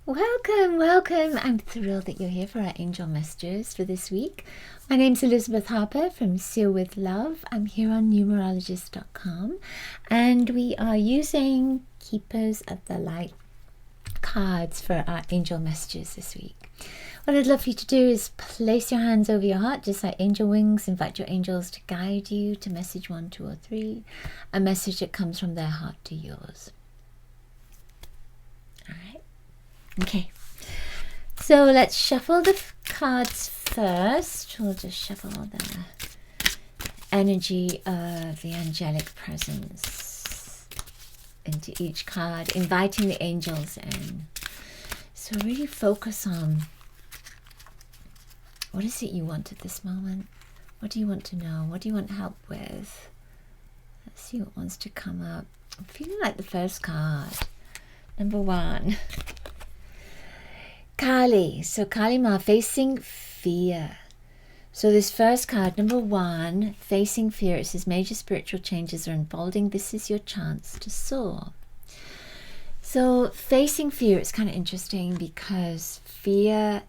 Welcome, welcome. I'm thrilled that you're here for our angel messages for this week. My name's Elizabeth Harper from Seal with Love. I'm here on numerologist.com and we are using Keepers of the Light cards for our angel messages this week. What I'd love for you to do is place your hands over your heart, just like angel wings. Invite your angels to guide you to message 1, 2, or 3, a message that comes from their heart to yours. All right. Okay, so let's shuffle the cards first. We'll just shuffle the energy of the angelic presence into each card, inviting the angels in. So really focus on what is it you want at this moment? What do you want to know? What do you want help with? Let's see what wants to come up. I'm feeling like the first card, number 1. Kali. So Kali Ma, facing fear. So this first card, number 1, facing fear. It says major spiritual changes are unfolding. This is your chance to soar. So facing fear, it's kind of interesting because fear,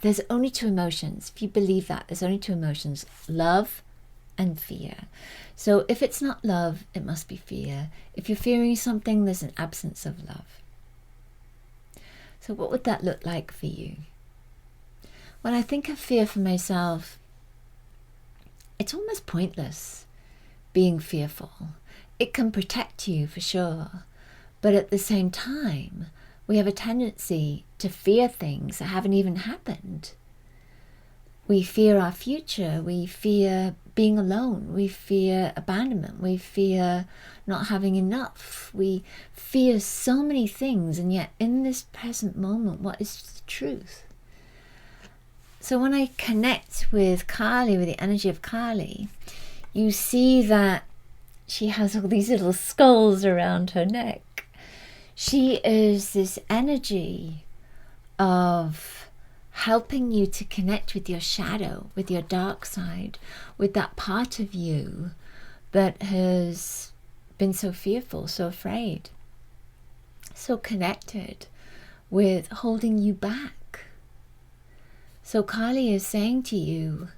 there's only 2 emotions. If you believe that, there's only 2 emotions, love and fear. So if it's not love, it must be fear. If you're fearing something, there's an absence of love. So what would that look like for you? When I think of fear for myself, it's almost pointless being fearful. It can protect you for sure, but at the same time, we have a tendency to fear things that haven't even happened. We fear our future, we fear being alone, we fear abandonment, we fear not having enough, we fear so many things, and yet in this present moment, what is the truth? So when I connect with Kali, with the energy of Kali, you see that she has all these little skulls around her neck. She is this energy of helping you to connect with your shadow, with your dark side, with that part of you that has been so fearful, so afraid, so connected with holding you back. So Kali is saying to you,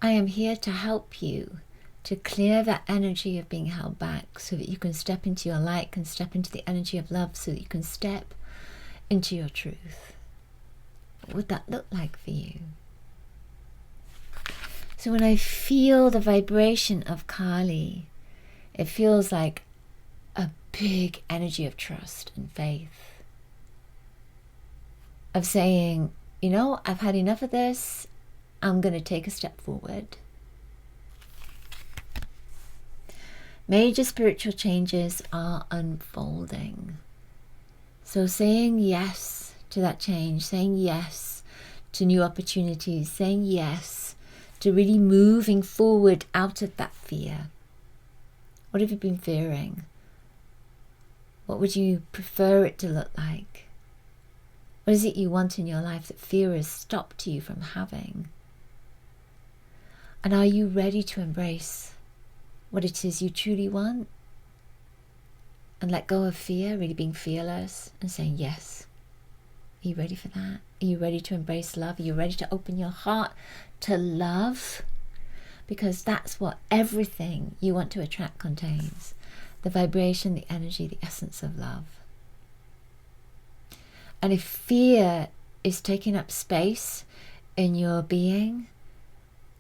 I am here to help you to clear that energy of being held back so that you can step into your light, can step into the energy of love, so that you can step into your truth. What would that look like for you? So when I feel the vibration of Kali, it feels like a big energy of trust and faith. Of saying, you know, I've had enough of this. I'm going to take a step forward. Major spiritual changes are unfolding. So saying yes to that change, saying yes to new opportunities, saying yes to really moving forward out of that fear. What have you been fearing? What would you prefer it to look like? What is it you want in your life that fear has stopped you from having? And are you ready to embrace what it is you truly want? And let go of fear, really being fearless and saying yes. Are you ready for that? Are you ready to embrace love? Are you ready to open your heart to love? Because that's what everything you want to attract contains. The vibration, the energy, the essence of love. And if fear is taking up space in your being,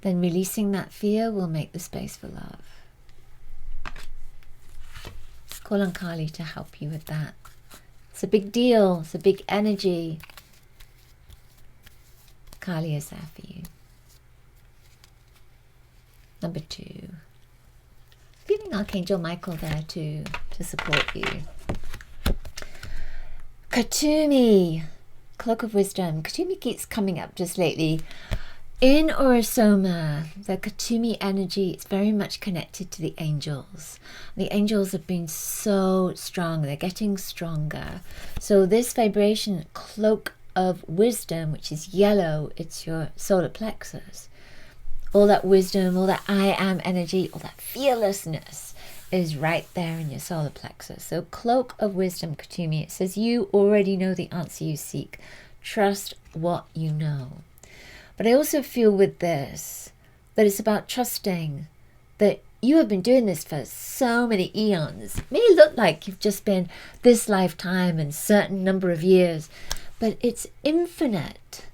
then releasing that fear will make the space for love. Call on Kali to help you with that. It's a big deal. It's a big energy. Kali is there for you. Number 2. Feeling Archangel Michael there too, to support you. Katumi, Cloak of Wisdom. Katumi keeps coming up just lately. In Orosoma, the Katumi energy is very much connected to the angels. The angels have been so strong. They're getting stronger. So this vibration, Cloak of Wisdom, which is yellow, it's your solar plexus. All that wisdom, all that I am energy, all that fearlessness is right there in your solar plexus. So cloak of wisdom, Kutumi, it says you already know the answer you seek. Trust what you know. But I also feel with this that it's about trusting that you have been doing this for so many eons. It may look like you've just been this lifetime and certain number of years, but it's infinite.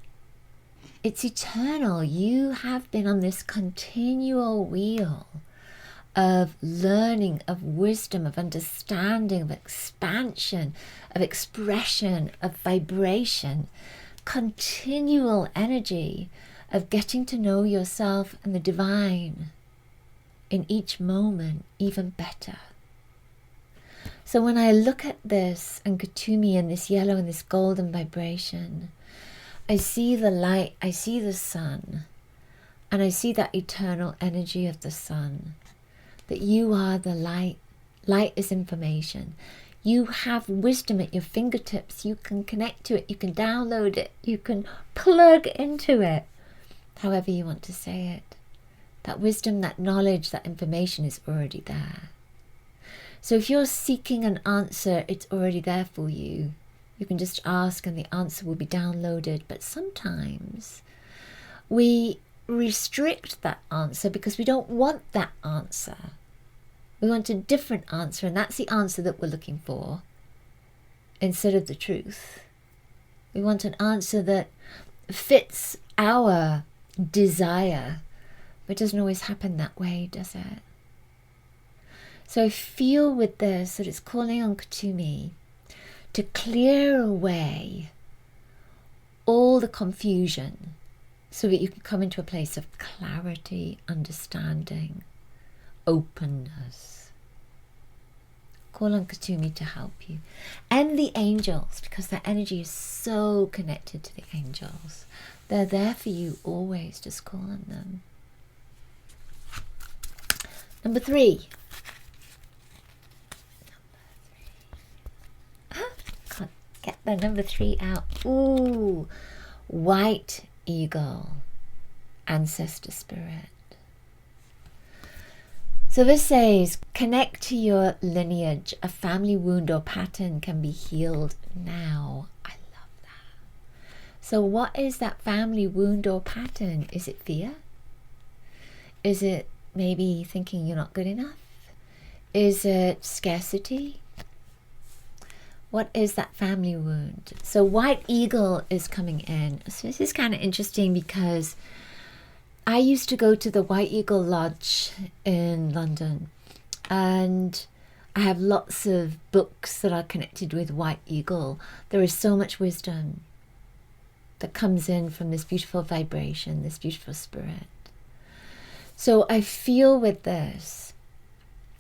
It's eternal. You have been on this continual wheel of learning, of wisdom, of understanding, of expansion, of expression, of vibration, continual energy of getting to know yourself and the divine in each moment even better. So when I look at this and Kutumi and this yellow and this golden vibration, I see the light, I see the sun, and I see that eternal energy of the sun, that you are the light. Light is information. You have wisdom at your fingertips. You can connect to it. You can download it. You can plug into it, however you want to say it. That wisdom, that knowledge, that information is already there. So if you're seeking an answer, it's already there for you. You can just ask and the answer will be downloaded. But sometimes we restrict that answer because we don't want that answer. We want a different answer, and that's the answer that we're looking for instead of the truth. We want an answer that fits our desire, but it doesn't always happen that way, does it? So I feel with this that it's calling on Kutumi to clear away all the confusion so that you can come into a place of clarity, understanding, openness. Call on Kutumi to help you. And the angels, because that energy is so connected to the angels. They're there for you always. Just call on them. Number 3. Can't get the number 3 out. Ooh, white eagle, ancestor spirit. So this says, connect to your lineage. A family wound or pattern can be healed now. I love that. So what is that family wound or pattern? Is it fear? Is it maybe thinking you're not good enough? Is it scarcity? What is that family wound? So white eagle is coming in. So this is kind of interesting because I used to go to the White Eagle Lodge in London, and I have lots of books that are connected with White Eagle. There is so much wisdom that comes in from this beautiful vibration, this beautiful spirit. So I feel with this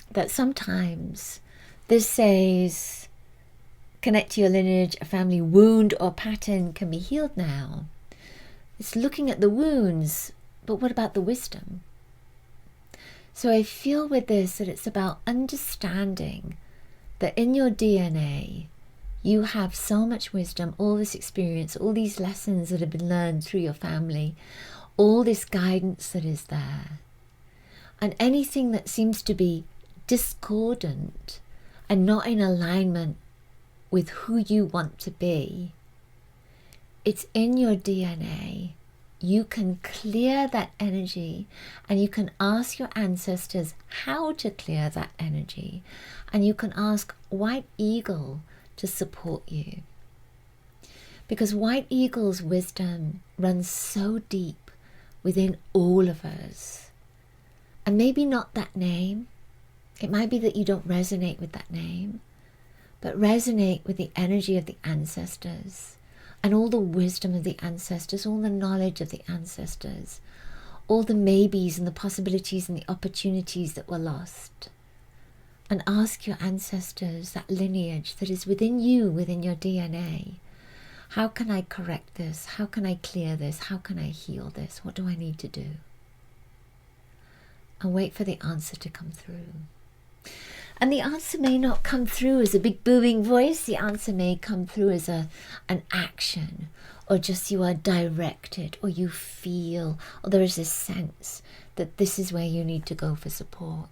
that sometimes this says, connect to your lineage, a family wound or pattern can be healed now. It's looking at the wounds, but what about the wisdom? So I feel with this that it's about understanding that in your DNA, you have so much wisdom, all this experience, all these lessons that have been learned through your family, all this guidance that is there. And anything that seems to be discordant and not in alignment with who you want to be, it's in your DNA. You can clear that energy, and you can ask your ancestors how to clear that energy, and you can ask White Eagle to support you, because White Eagle's wisdom runs so deep within all of us. And maybe not that name, it might be that you don't resonate with that name, but resonate with the energy of the ancestors and all the wisdom of the ancestors, all the knowledge of the ancestors, all the maybes and the possibilities and the opportunities that were lost. And ask your ancestors, that lineage that is within you, within your DNA, how can I correct this? How can I clear this? How can I heal this? What do I need to do? And wait for the answer to come through. And the answer may not come through as a big booming voice. The answer may come through as an action, or just you are directed, or you feel, or there is a sense that this is where you need to go for support.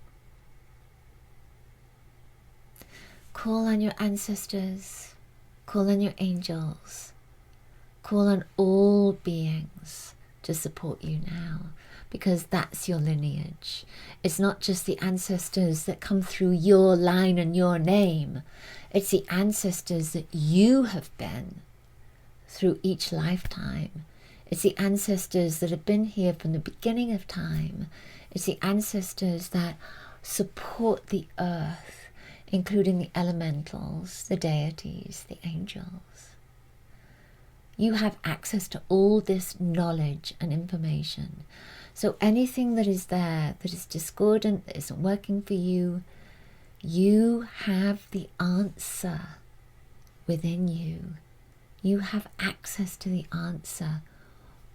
Call on your ancestors, call on your angels, call on all beings to support you now, because that's your lineage. It's not just the ancestors that come through your line and your name. It's the ancestors that you have been through each lifetime. It's the ancestors that have been here from the beginning of time. It's the ancestors that support the earth, including the elementals, the deities, the angels. You have access to all this knowledge and information. So anything that is there that is discordant, that isn't working for you, you have the answer within you. You have access to the answer.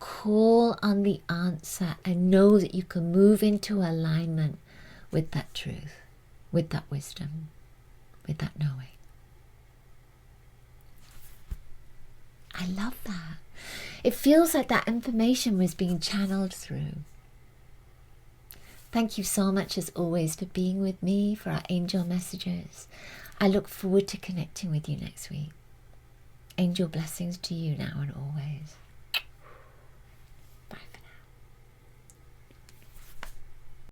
Call on the answer and know that you can move into alignment with that truth, with that wisdom, with that knowing. I love that. It feels like that information was being channeled through. Thank you so much as always for being with me for our angel messages. I look forward to connecting with you next week. Angel blessings to you now and always.